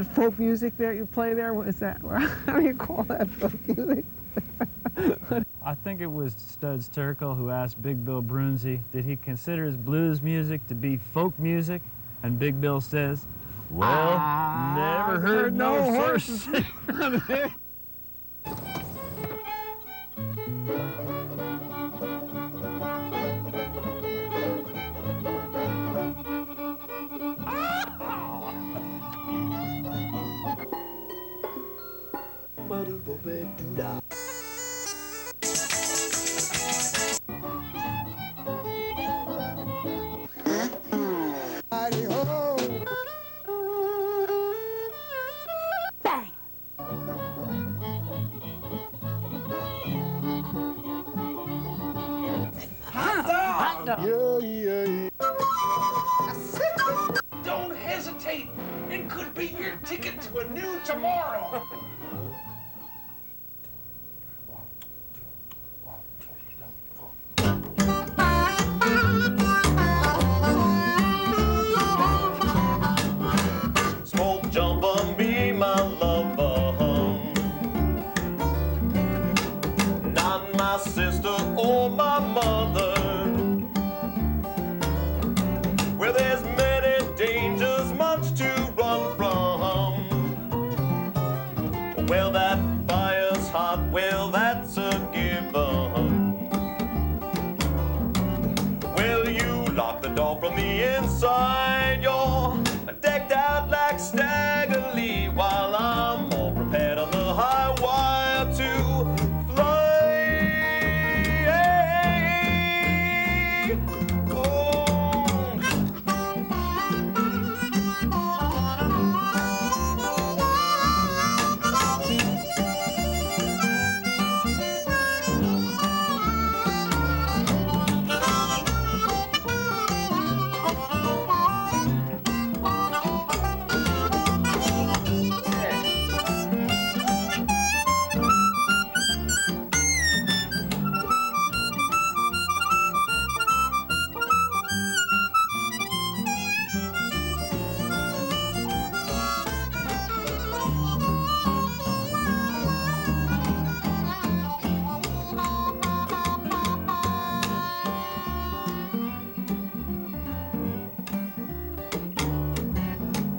Folk music that you play there? What is that? How do you call that folk music? I think it was Studs Terkel who asked Big Bill Brunzi, did he consider his blues music to be folk music? And Big Bill says, well, never heard no horses. Don't hesitate. It could be your ticket to a new tomorrow. Smoke, jump on, be my lover. Not my sister or my mother. Where there's many dangers, much to run from. Well, that fire's hot, well, that's a given. Well, you lock the door from the inside, you're decked out like Stagger Lee, while I'm all prepared on the high wire to fly.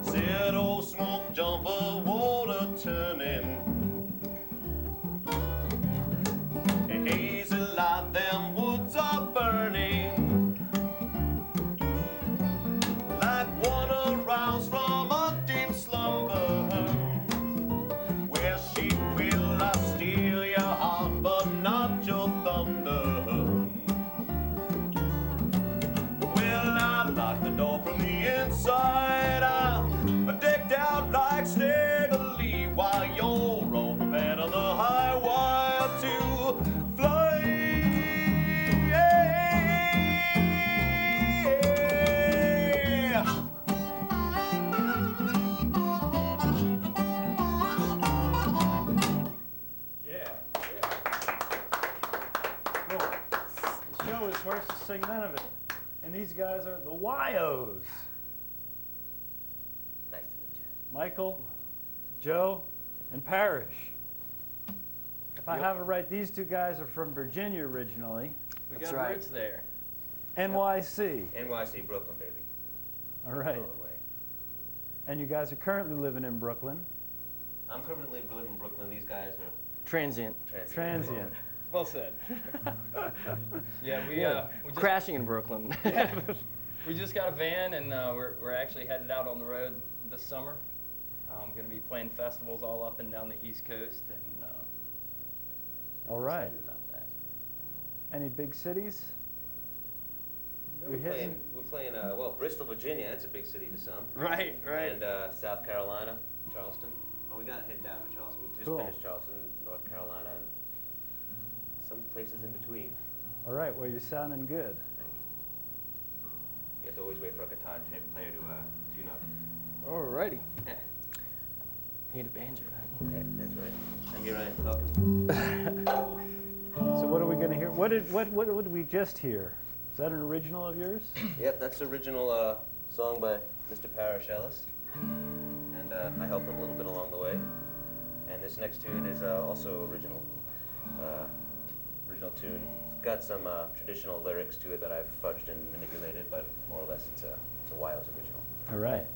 Said old smoke jumper, water turning. Hazy light, them woods are burning. Like one aroused from a deep slumber. Where she will I steal your heart, but not your thunder. Well, I lock the door from the inside. I'm decked out like Stagger Lee, while you're all prepared on the high wire to fly. The show is horses sing none of it. And these guys are the WIYOs. Nice to meet you. Michael, Joe, and Parrish. If I have it right, these two guys are from Virginia originally. We got roots there. NYC. NYC, Brooklyn, baby. All right. All the way. And you guys are currently living in Brooklyn. I'm currently living in Brooklyn. These guys are Transient. Transient. Well said. Yeah, we just, crashing in Brooklyn. we just got a van, and we're actually headed out on the road this summer. I'm going to be playing festivals all up and down the East Coast, and All right. excited about that. Any big cities? we're playing well, Bristol, Virginia. That's a big city to some. Right. And South Carolina, Charleston. Oh, we got to head down to Charleston. We just Cool. finished Charleston, North Carolina, and some places in between. All right, well, you're sounding good. Thank you. You have to always wait for a guitar player to tune up. Alrighty. Yeah. Need a banjo. Yeah, that's right. I'm here talking. So what are we going to hear? What did we just hear? Is that an original of yours? Yep, that's the original song by Mr. Parrish Ellis. And and I helped them a little bit along the way. And this next tune is also original tune. It's got some traditional lyrics to it that I've fudged and manipulated, but more or less it's a WIYO's original. All right.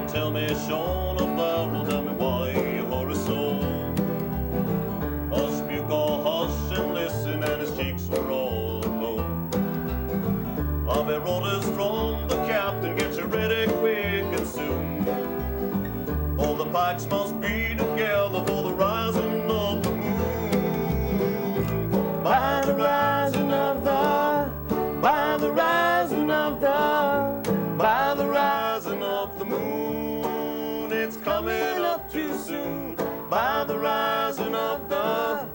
Tell me, Sean of Barrel, tell me why you are so. Hush, Bugle, hush and listen, and his cheeks were all aglow. I'll be orders from the captain, get you ready quick and soon. All the pikes must be together for the rising of the moon. By the rising of the, by the rising of the, by the rising of the moon. It's coming up too soon. By the rising of the,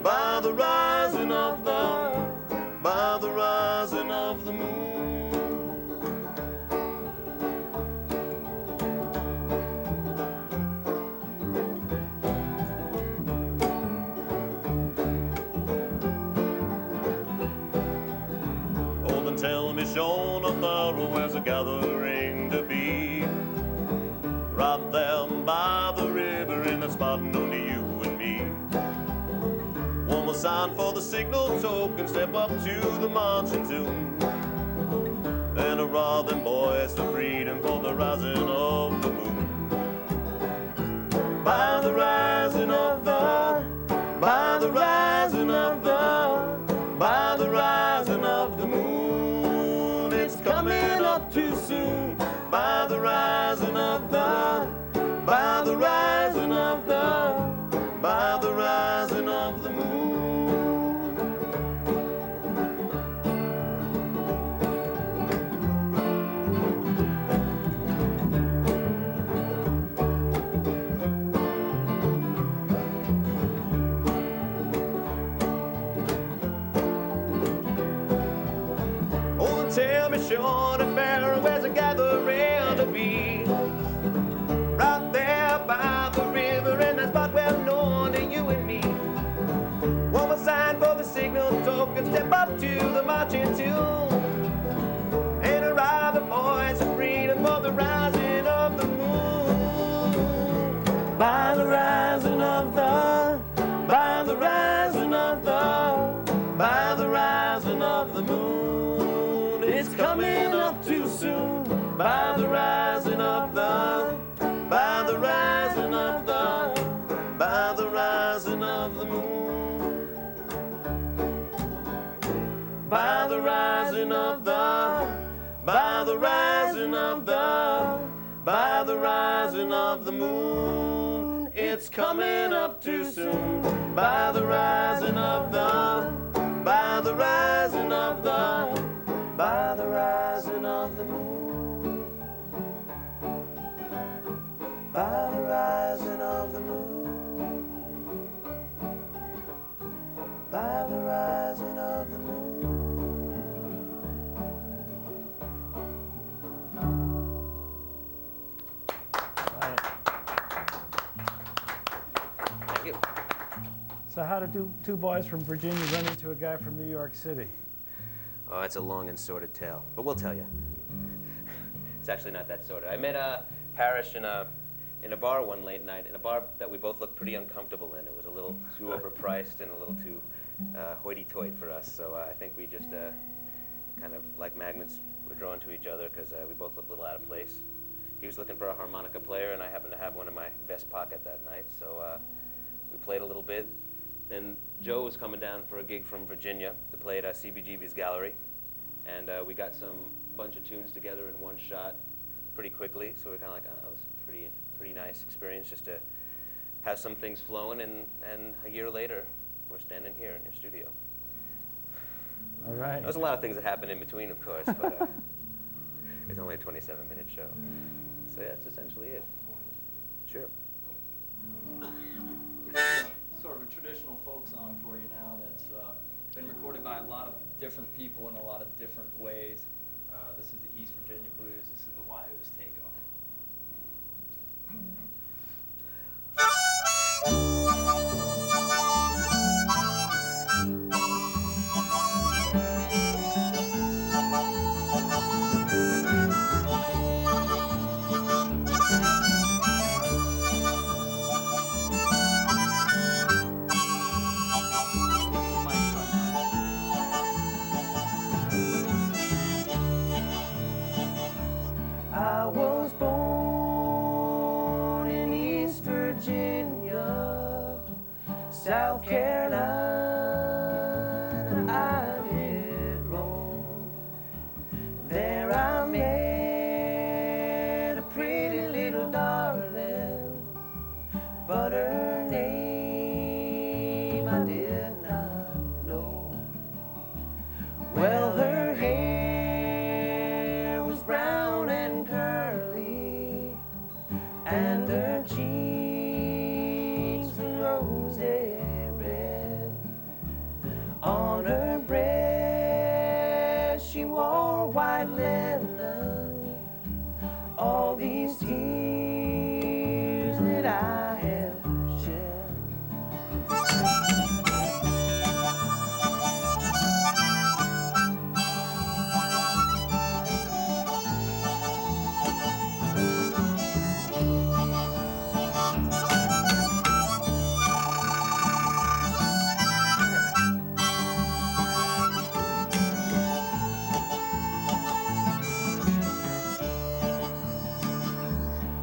by the rising of the, by the rising of the moon. Oh, then tell me, Sean of Barrow, where's a gathering to be? Right there by the river in that spot, only you and me. One more sign for the signal token, step up to the marching tune. And hurrah them boys for freedom, for the rising of the moon. By the rising of the, by the rising of the, by the rising of the moon. It's coming up too soon. By the rising of the, by the rising of the, by the rising of the moon. Oh, tell me, Sean and Barrow, where's a gathering to be? Right there by the river, in that spot well known to you and me. One more sign for the signal token, step up to the marching tune. And hurrah the boys of freedom for the rising of the moon. By the rising of the, by the rising of the, by the rising of the moon. It's coming up too soon. By the rising of the, by the rising of the, by the rising of the moon. By the rising of the, by the rising of the, by the rising of the moon. It's coming up too soon. By the rising of the, by the rising of the, by the rising of the moon. By the rising of the moon. By the rising of the moon. Thank you. So how did two boys from Virginia run into a guy from New York City? Oh, it's a long and sordid tale, but we'll tell you. It's actually not that sordid. I met Parrish in a bar one late night, in a bar that we both looked pretty uncomfortable in. It was a little too overpriced and a little too hoity-toity for us, so I think we just kind of, like magnets, were drawn to each other because we both looked a little out of place. He was looking for a harmonica player, and I happened to have one in my vest pocket that night, so we played a little bit. Then Joe was coming down for a gig from Virginia to play at CBGB's Gallery, and we got some bunch of tunes together in one shot pretty quickly, so we're kind of like, oh, that was pretty nice experience just to have some things flowing, and a year later, we're standing here in your studio. All right. There's a lot of things that happened in between, of course, but it's only a 27-minute show. So yeah, that's essentially it. Sure. song for you now that's been recorded by a lot of different people in a lot of different ways. This is the East Virginia Blues. This is the WIYO's take on I was born in East Virginia, South Carolina, I did roam. There I met a pretty little darling, but her name I did not know. Well, her hair was brown and curly, and her cheeks were rosy red. On her breast she wore white linen. All these tears that I have shed,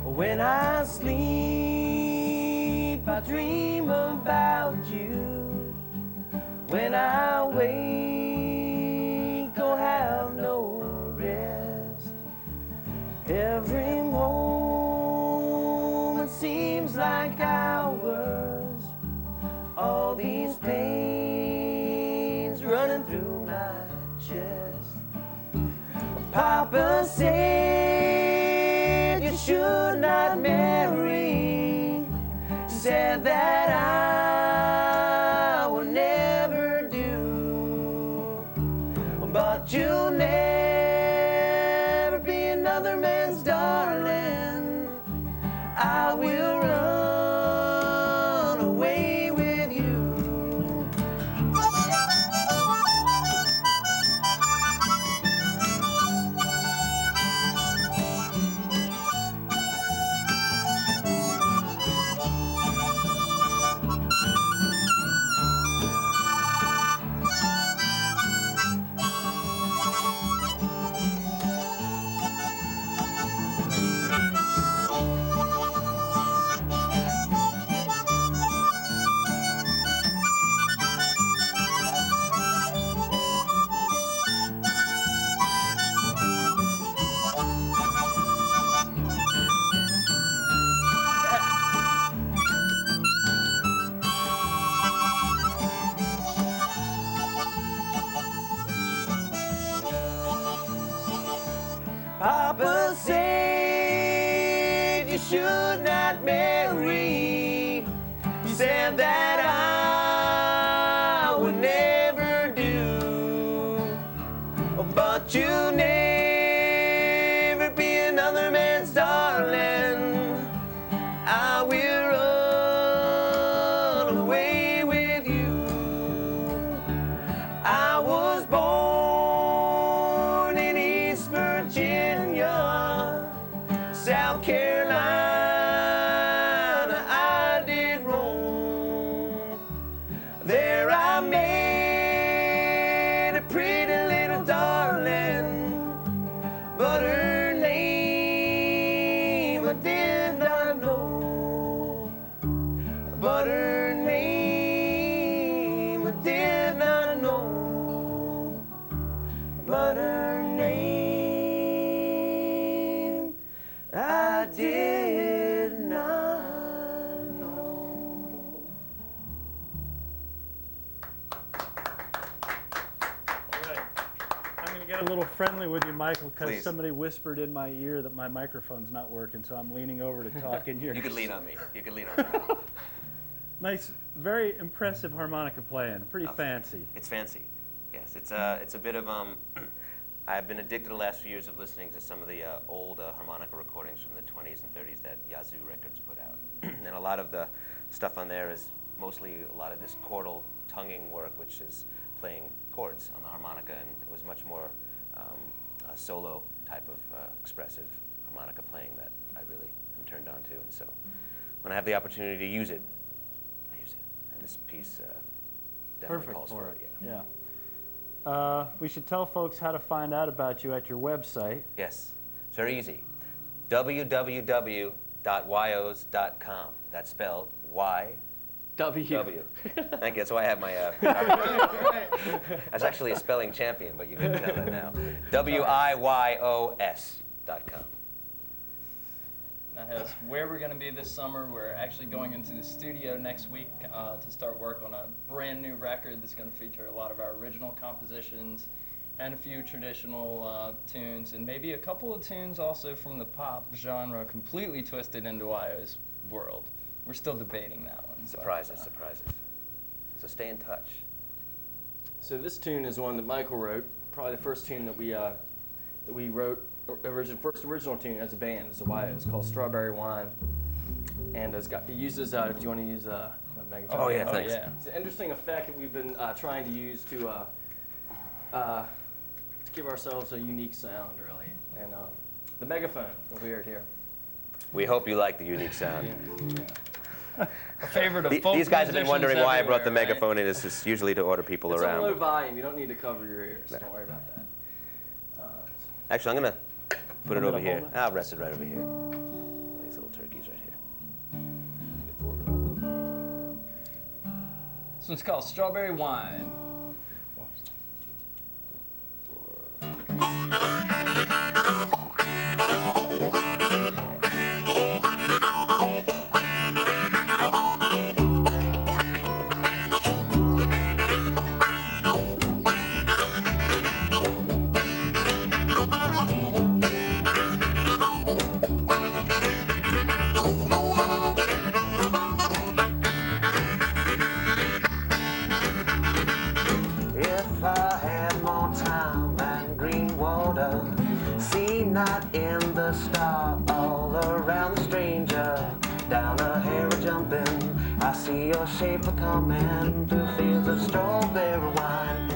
when I sleep, I dream about you. When I wake, I'll have no rest. Every moment seems like hours. All these pains running through my chest. Papa said you should not marry. He said that I will never do. But you'll never be another man's darling. I will run away with you. Papa said you should not marry. He said that I would never do. But you'll never be another man's darling. I will run away with you. I was born in East Virginia, South Carolina, I did roam. There I met a pretty little darling, but her name I did not know. But her name I did not know. But her name I did not know. All right. I'm going to get a little friendly with you, Michael, because Please. somebody whispered in my ear that my microphone's not working, so I'm leaning over to talk in your... You could lean on me. You could lean on me. Nice, very impressive harmonica playing. Pretty fancy. It's fancy. Yes, it's a bit of I've been addicted the last few years of listening to some of the old harmonica recordings from the 20s and 30s that Yazoo Records put out. And a lot of the stuff on there is mostly a lot of this chordal tonguing work, which is playing chords on the harmonica, and it was much more a solo type of expressive harmonica playing that I really am turned on to. And so when I have the opportunity to use it, I use it. And this piece definitely calls for it. Yeah. We should tell folks how to find out about you at your website. Yes, it's very easy. www.wyos.com. That's spelled Y. W. Thank you. That's why I have my. I was actually a spelling champion, but you can tell that now. WIYOS.com. That has where we're going to be this summer. We're actually going into the studio next week to start work on a brand new record that's going to feature a lot of our original compositions and a few traditional tunes, and maybe a couple of tunes also from the pop genre, completely twisted into WIYO's world. We're still debating that one. Surprises, surprises. So stay in touch. So this tune is one that Michael wrote, probably the first tune that we wrote, first original tune as a band, as a WIYO. It's called Strawberry Wine, and it uses. Do you want to use a megaphone? Oh yeah, thanks. Yeah. It's an interesting effect that we've been trying to use to give ourselves a unique sound, really. And the megaphone that we heard here. We hope you like the unique sound. Yeah. A favorite of folk These guys have been wondering why I brought the everywhere, right? megaphone in. It's just usually to order people It's around. a low volume. You don't need to cover your ears. Don't worry about that. Actually, I'm going to put it Want me over to here. hold it? I'll rest it right over here. These little turkeys right here. This one's called Strawberry Wine. If I had more time and green water, see not in the star all around the stranger, down a hair jumping, I see your shape a coming through fields of strawberry wine.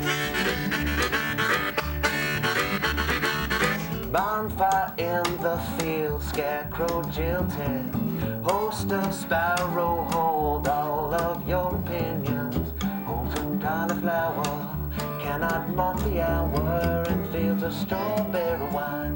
Bonfire in the field, scarecrow jilted, host of sparrow, hold all of your opinions, wholesome cauliflower, cannot mark the hour in fields of strawberry wine.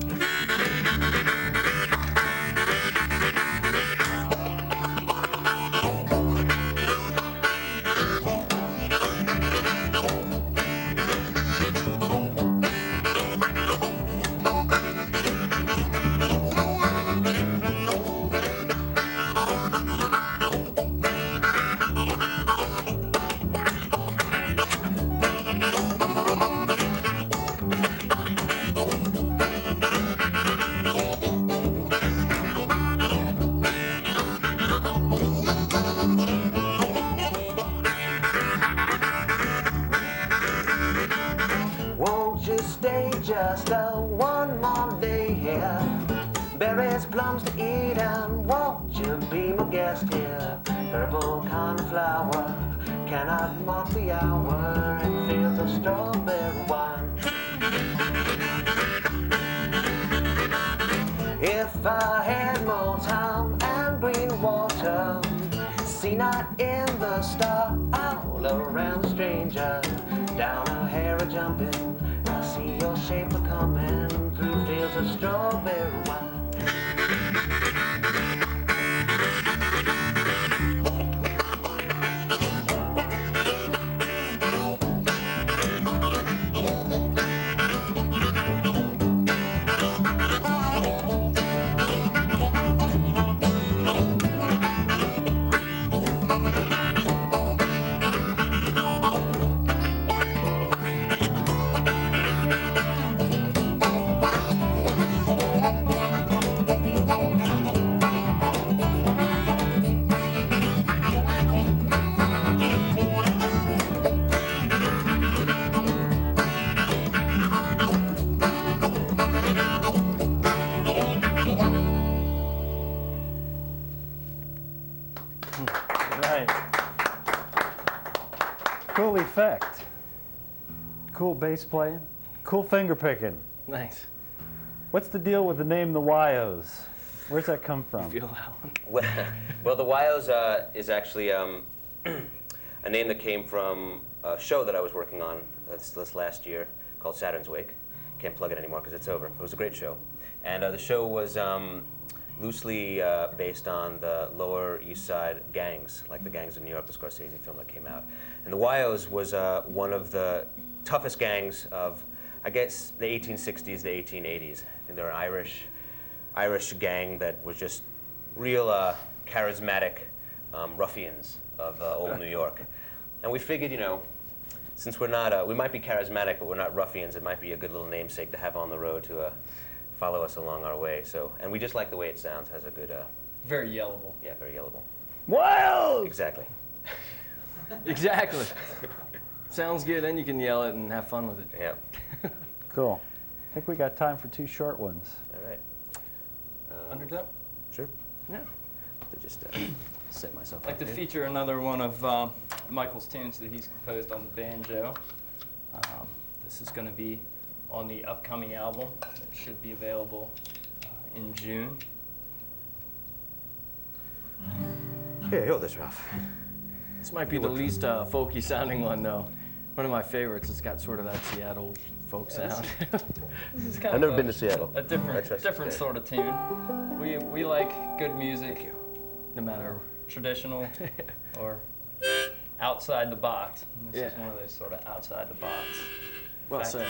Won't you stay just one more day here? Berries, plums to eat, and won't you be my guest here? Purple cauliflower cannot mark the hour in fields of strawberry wine. If I had more time and green water, see not in the star all around the stranger, down a hair a jumping, I see your shape a coming through fields of strawberry wine. Cool effect. Cool bass playing. Cool finger picking. Nice. What's the deal with the name the WIYOs? Where's that come from? Feel that one. Well, the WIYOs is actually a name that came from a show that I was working on this last year called Saturn's Wake. Can't plug it anymore because it's over. It was a great show. And the show was loosely based on the Lower East Side gangs, like the gangs in New York, the Scorsese film that came out. And the WIYOs was one of the toughest gangs of, I guess, the 1860s, the 1880s. And they're an Irish gang that was just real charismatic ruffians of old New York. And we figured, you know, since we're not, we might be charismatic, but we're not ruffians, it might be a good little namesake to have on the road to follow us along our way. So, and we just like the way it sounds. Has a good. Very yellable. Yeah, very yellable. WIYOs! Exactly. Exactly. Sounds good, and you can yell it and have fun with it. Yeah. Cool. I think we got time for 2 short ones. All right. Undertow? Sure. Yeah. To just set myself I'd like up to here. feature another one of Michael's tunes that he's composed on the banjo. This is going to be on the upcoming album. It should be available in June. Here, hold this, Ralph. This might be the least folky sounding one, though. One of my favorites. It's got sort of that Seattle folk sound. This is kind I've never of been to Seattle. a different sort of tune. We like good music, No matter. traditional or outside the box. And this is Yeah. one of those sort of outside the box. Well fact, said.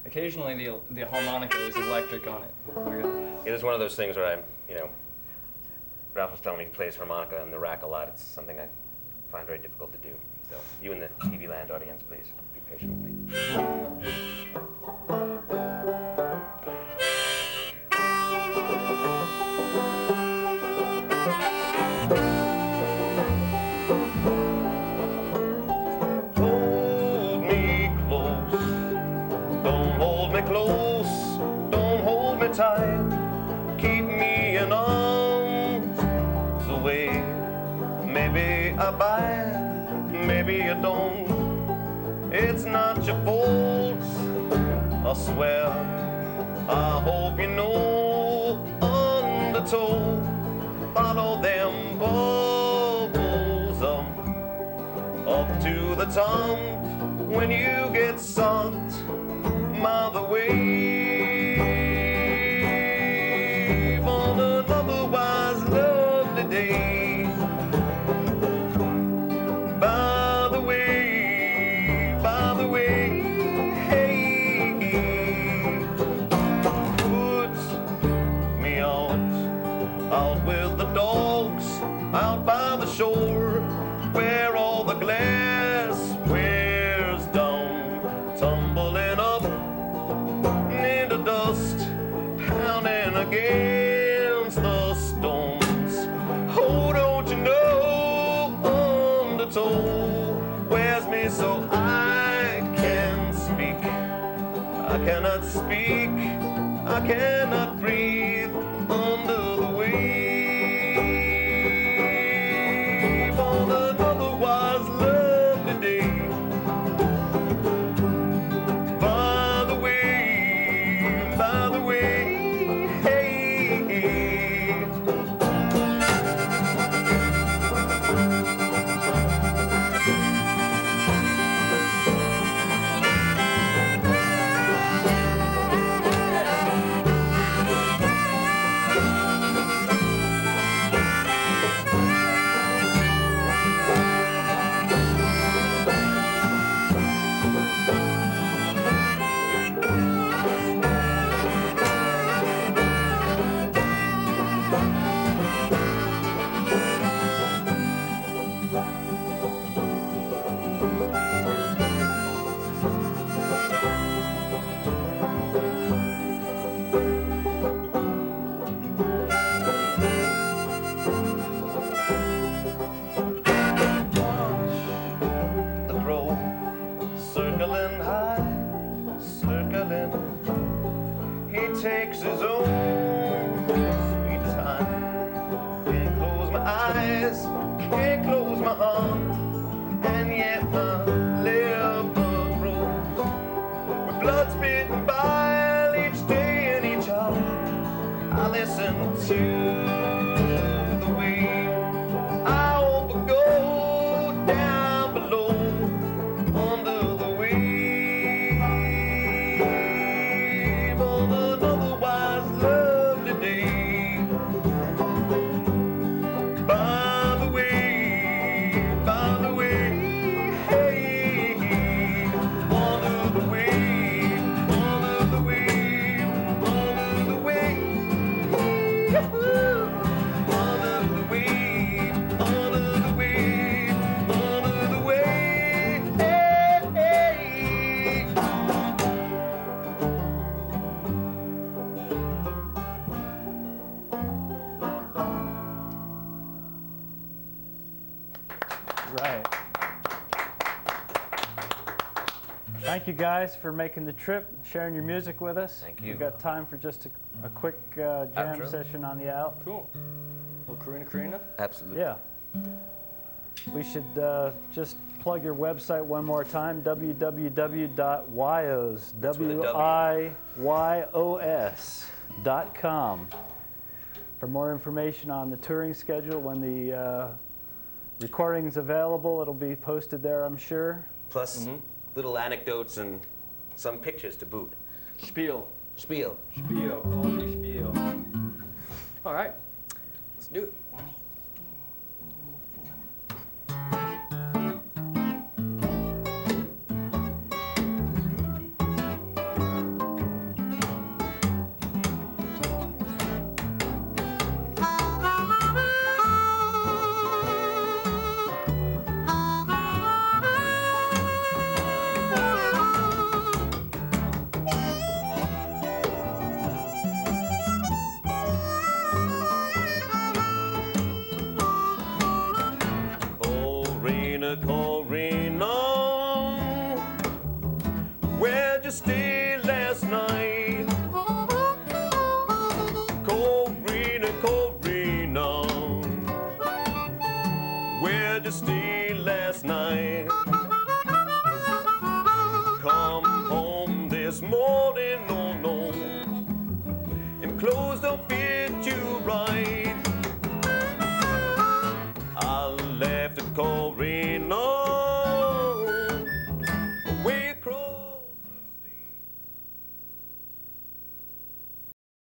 Occasionally the harmonica is electric on it. We're gonna, It is one of those things where I'm, you know, Ralph was telling me he plays harmonica on the rack a lot. It's something I find very difficult to do. So you in the TV land audience, please be patient with me. Hold me close, don't hold me close, don't hold me tight, keep me in arms away. Maybe I bite, maybe I don't, it's not your fault, I swear. I hope you know, undertow, follow them bubbles up to the top when you get sucked by the wave on an otherwise lovely day. By the way, hey, put me out with the dogs, out by the shore, where all the glass wears down, tumbling up into dust, pounding against the stones. Oh, don't you know, undertow wears me so I can speak. I cannot speak, I cannot breathe under the wave on an otherwise lovely day. By the way, hey. Right. Thank you guys for making the trip, sharing your music with us. Thank you. We've got time for just a quick jam Outro. session on the out. Cool. Well, Karina? Absolutely. Yeah. We should just plug your website one more time, www.wyos, That's with a W. WIYOS.com. For more information on the touring schedule, when the recording's available, it'll be posted there, I'm sure. Plus little anecdotes and some pictures to boot. Spiel. Spiel. Spiel, quality spiel. All right. Let's do it. Corina, where'd you stay last night? Corina, Corina, where'd you stay last night?